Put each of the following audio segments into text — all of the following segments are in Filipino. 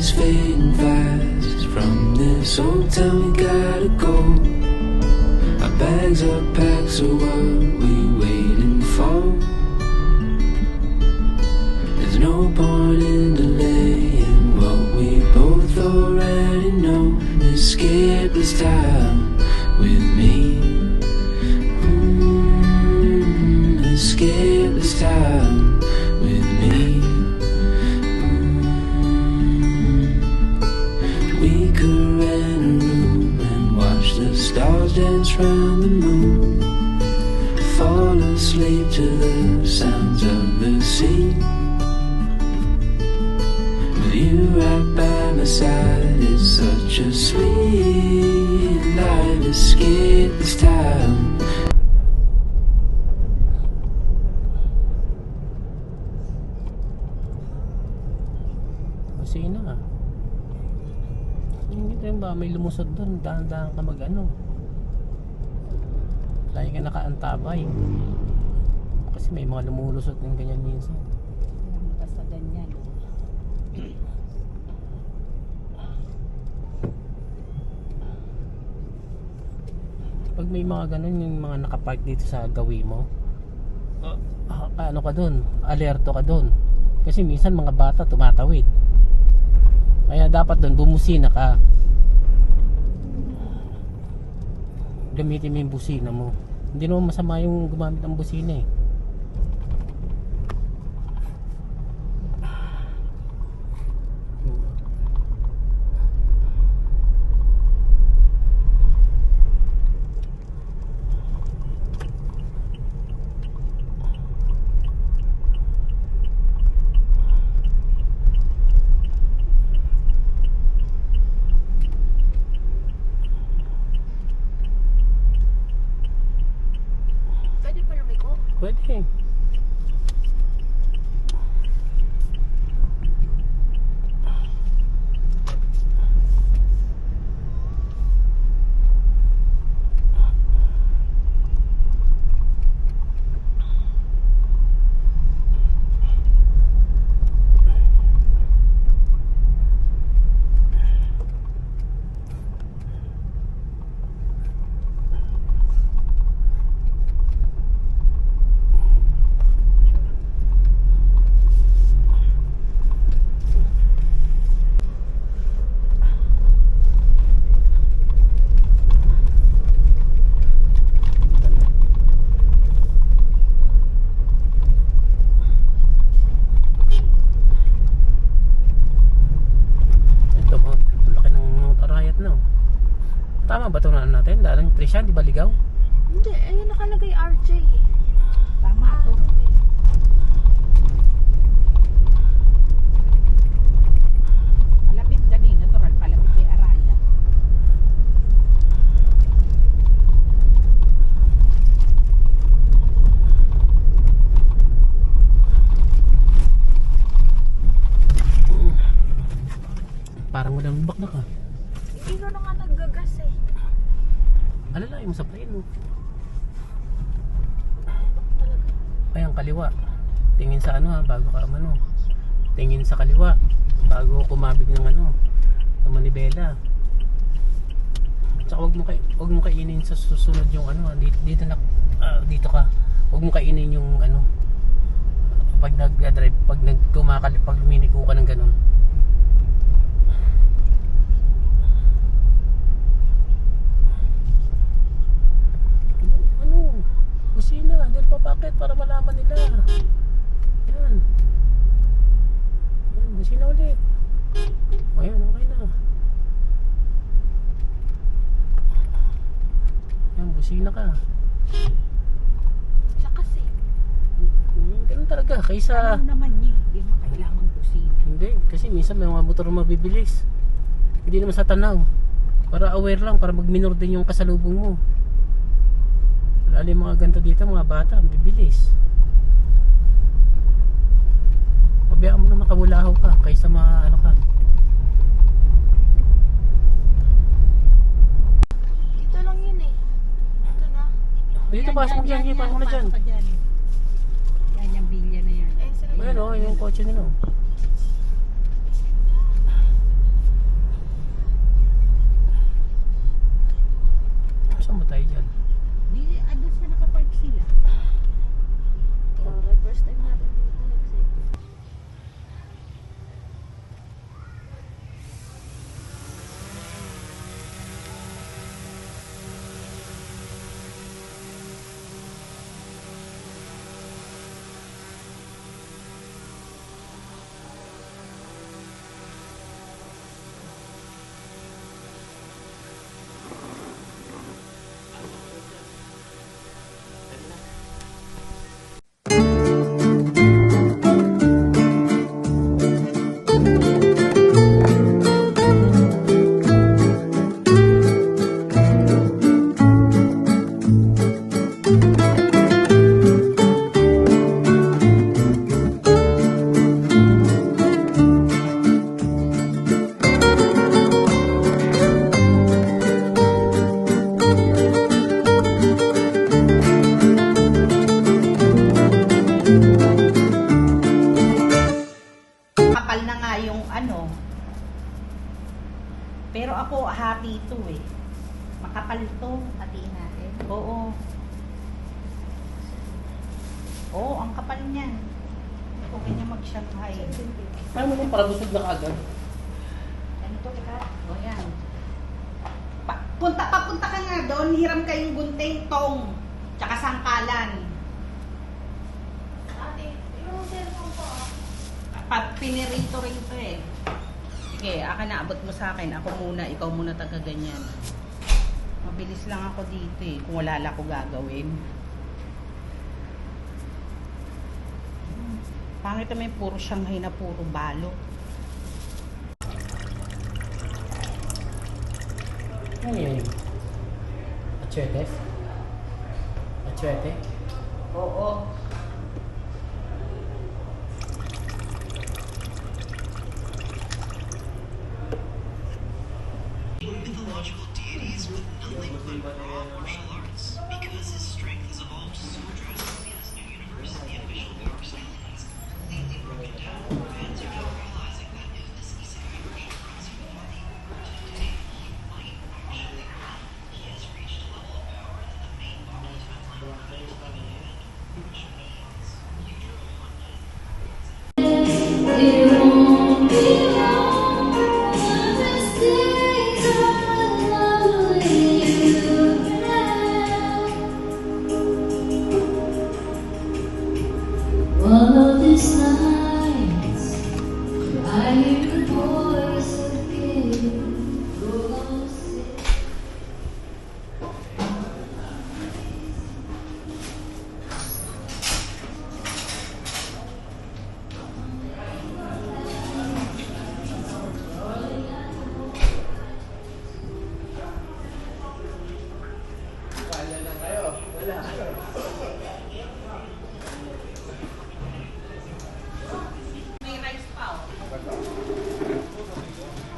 is fading fast. From this old town we gotta go. Our bags are packed, so what we waiting for? There's no point in delaying what we both already know. Escape this time with me. Escape this time with me. We could rent a room and watch the stars dance round the moon. Fall asleep to the sounds of the sea. With you right by my side, it's such a sweet life. Escape this time. Kasi na hindi tayo ba may lumusod doon, dahan-dahan ka mag-ano, lagi ka nakaantabay kasi may mga lumulusot ng ganyan minsan. Basta ganyan. Pag may mga ganun, yung mga nakapark dito sa gawi mo, ano ka doon, alerto ka doon kasi minsan mga bata tumatawid. Kaya dapat doon bumusina ka. Gamitin mo yung busina mo. Hindi naman masama yung gumamit ng busina eh. Pwede. Tama ba ito na natin? Dalang Trisha, di ba ligaw? Hindi, ayun nakalagay RJ. Tama to. Malapit ka din, natural palapit kay Araya. Parang walang lubak na ka. Ikaw na nga naggagas eh. Alalain mo sa plane mo. Ay, ang kaliwa. Tingin sa ano ha, bago ka ano. Tingin sa kaliwa bago kumabig ng ano, ng manibela. Tsaka wag mo kainin sa susunod yung ano, dito na dito ka. Wag mo kainin yung ano pag nag-drive, pag pag luminiko ka ng ganun. busina ka. Lakas eh. Ganun talaga, kaysa... Ano naman niya, hindi mo kailangan busina. Hindi, kasi minsan may mga motor na mabibilis. Hindi naman sa tanaw. Para aware lang, para mag-minor din yung kasalubong mo. Lalo yung mga ganito dito, mga bata, bibilis. Pabayaan mo na makabulahaw ka, kaysa ano ka. Dito lang yun eh. Ito na. Dito, pasok mo dyan, pasok mo na dyan. Pasok ka dyan. Yan yung bilya na yan. Ayun sila. Ayan o, yung kotse nila. Saan mo tayo dyan? Di, doon sa nakapark sila. Alright, first time natin dito. Excited. Kapal na nga yung ano. Pero ako, happy ito eh. Makapal to. Hatiin natin. Oo. Oo, ang kapal niyan. Okay niya mag-Shanghai. Paano mo para busog na kaagad? Ganito, teka. O yan. Papunta ka nga doon, hiram kayong gunting tong. Tsaka sangkalan. Ate, yung cellphone ko ah. Pinirito rin to eh. Sige, akin na, abot mo sa akin. Ako muna, ikaw muna taga ganyan. Mabilis lang ako dito eh, kung wala lang ako gagawin. Pangit naman yung puro Shanghai na puro balo. Ano yun? Achete? Achete? Oo. Mythological deities with nothing but raw martial arts, because his strength has evolved so drastically in this new universe, the official war style has completely broken down. Fans are now realizing that if this isekai version runs uniformly to today, he might actually win. He has reached a level of power that the main body of Fatline couldn't even handle, which means you drove one night. One of these nights, I hear the voice again. Go sit. May rice pa oh.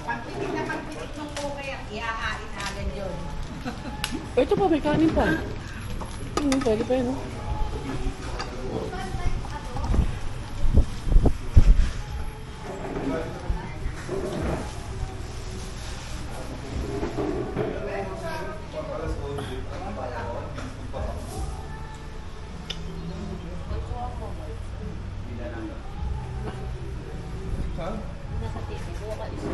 Pagpitik na pagpitik ng okay, iahain agad yun. Ito pa, may kanin pa. Pwede pa yun, no? Nasa TV. Buwa ka isa.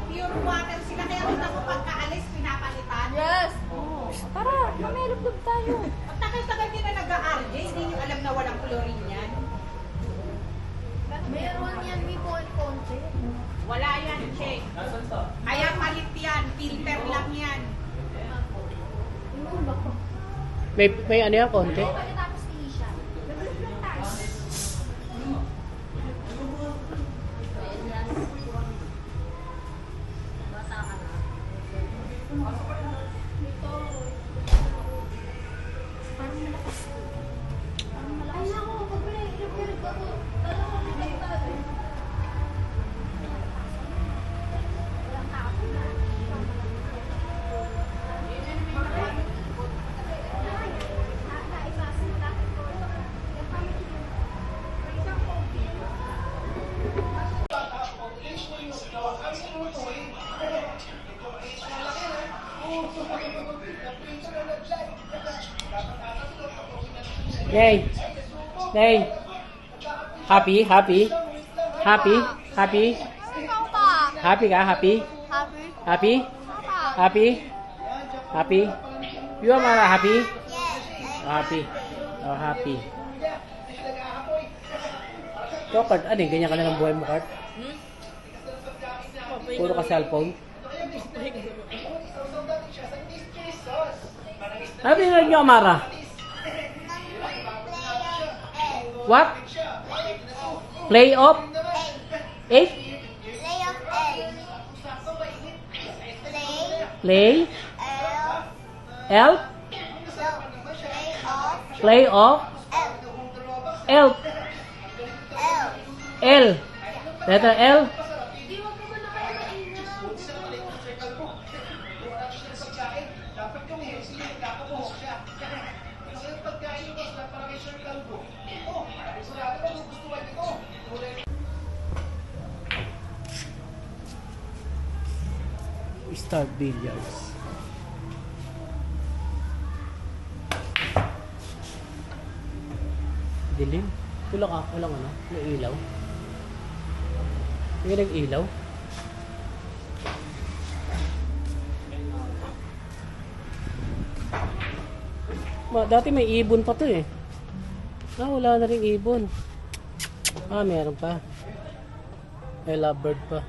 Pure water sila, kaya rin ako pagkaalis, pinapalitan. Yes! Tara, mamelog tayo. Ang tagal-tagal din na nag-RJ, hindi nyo alam na walang chlorine yan. Meron yan, may konti. Wala May ano yan, konti? Pagkatapos ni Isha. Nag-vlog lang tayo. Bata ka na. Parang malakas. Ay, naku, pag pala ilag-ilag ako. Dalawa na nagtago. Walang tao na. Yay! Yay! Happy? Happy? Happy? Happy? Ikaw pa. Happy ka? Happy? Happy? Happy? Papa. Happy? Happy? You are Mara happy? Yes. Happy. Oh, happy. Ikaw, Kurt, ano yung ganyan ka na ng buhay mo, Kurt? Puro ka cellphone? Ano pinag nyo, Amara? What? Play of? 8? Play of L. Play? L. Elf? Play of Play of? L. Elf? L? Letter L? Start billiards. Dilim. Walang ano? May ilaw. May nag-ilaw. Dati may ibon pa to eh. Wala na rin ibon. Meron pa. May lovebird pa.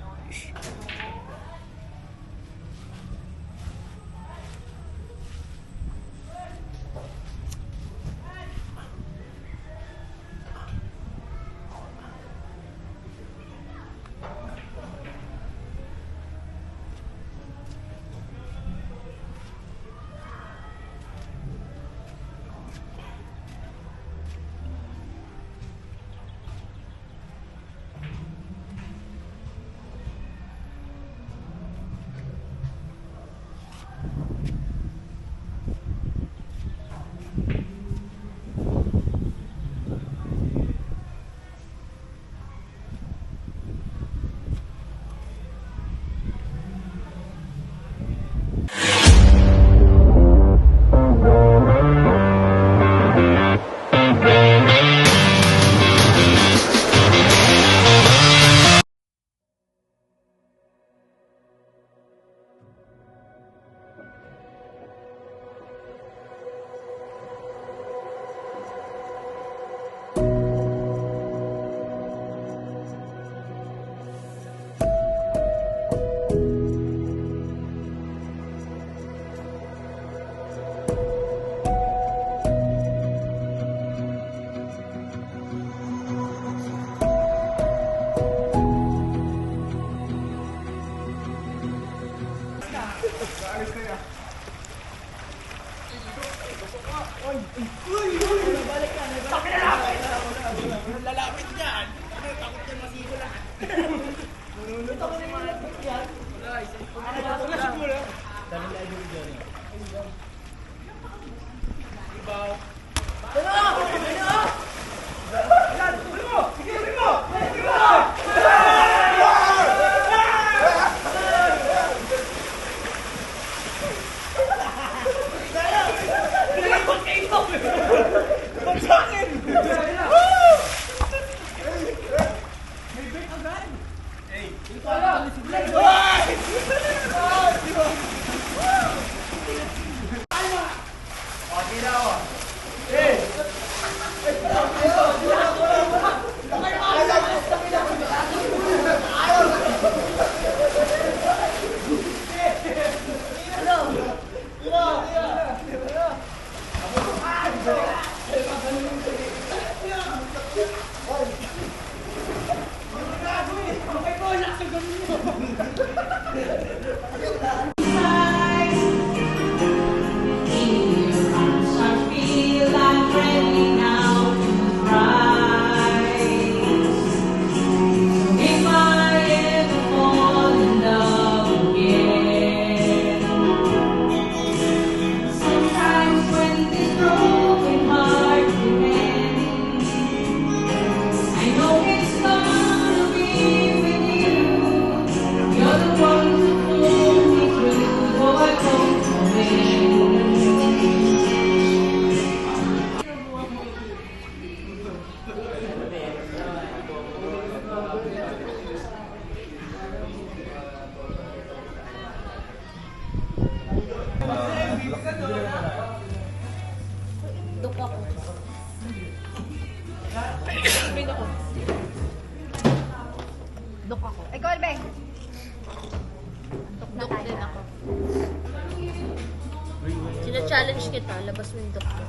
challenge kita, labas mo yung doktor.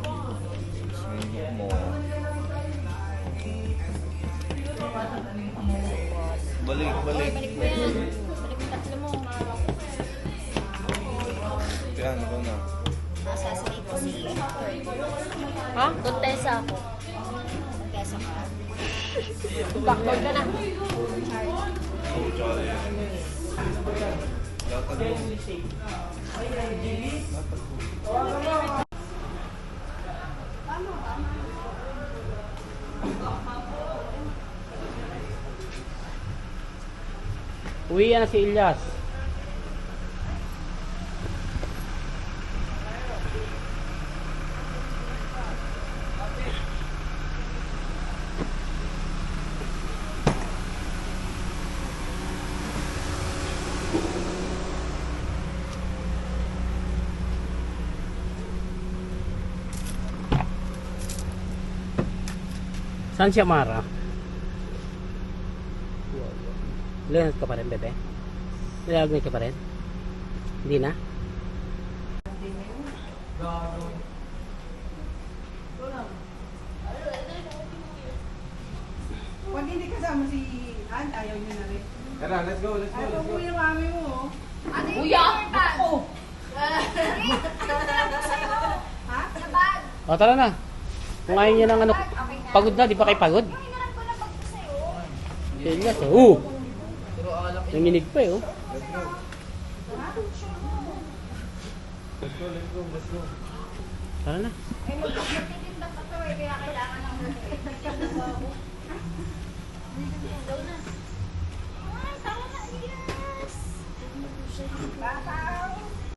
Sundok mo. Balik. Balik mo yan. Balik mo tatlo mo. Kaya ano na? Assassinate ko si... Ha? Kontesa ako. Kontesa ka. Backdoor ka na. Oh, tsaka yan. Latag mo. Uwi na si Ilyas. Saan siya, Mara? Lihat ka pa rin, bebe? Nilalagay ka pa rin? Hindi na? Pag hindi kasama si Han, ayaw niya na rin. Tara, let's go. Ayaw po yung mami mo. Kuya! Ako! Ha? O, tara na. Kung ayaw niya ng ano, pagod na, di ba kayo pagod? Si Ilyas, oh. Nanginig pa eh, oh. Let's go. Tara na.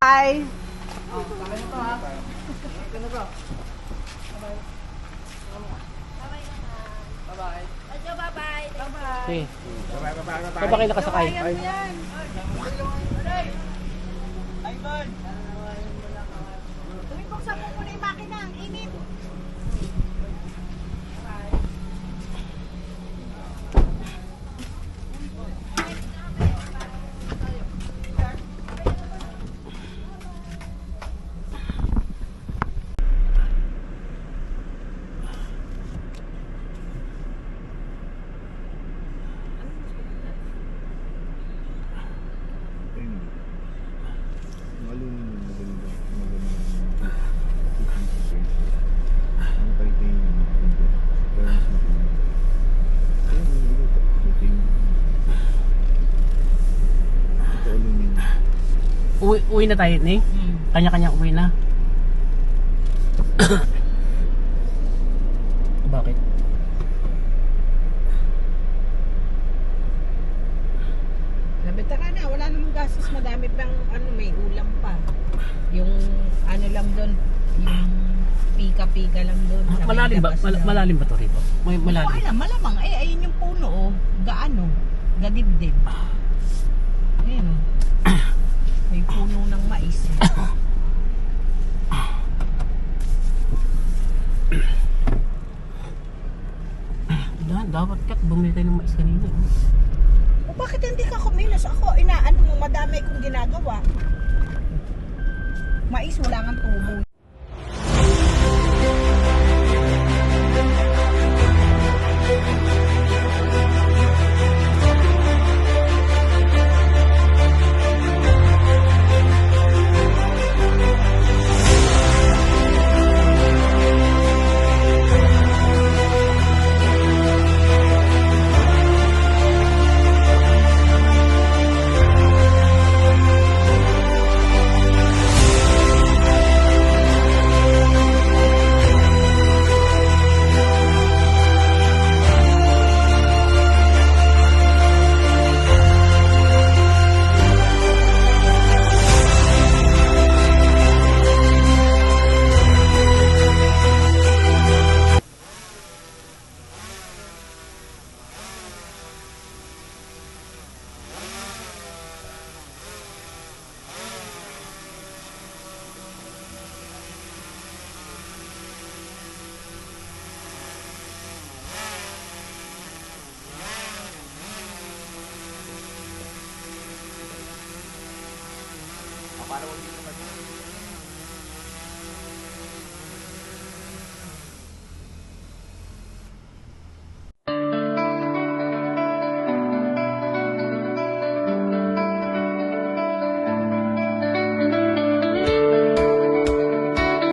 Bye! Bye-bye! Sige. Saan ba kayo nakasakay? Tumipoksan mo muna yung makina. Ang init. Uwi na tayo, ni? Kanya-kanya uwi na. Bakit? Nabita ka na. Wala namang gastos. Madami pang ano, may ulam pa. Yung ano lang doon. Yung pika-pika lang doon. sa may Malalim ba? labas daw. Malalim ba to rito? May Hindi ko malalim. alam, malamang. Ayun yung puno, oh. Gaano? Gadibdib. Ayun, oh. May puno ng mais. Dapat kat bumili tayo ng mais kanina. O bakit hindi ka kumilos? Ako, inaano mo, madami kong ginagawa. Mais, wala nga tubo.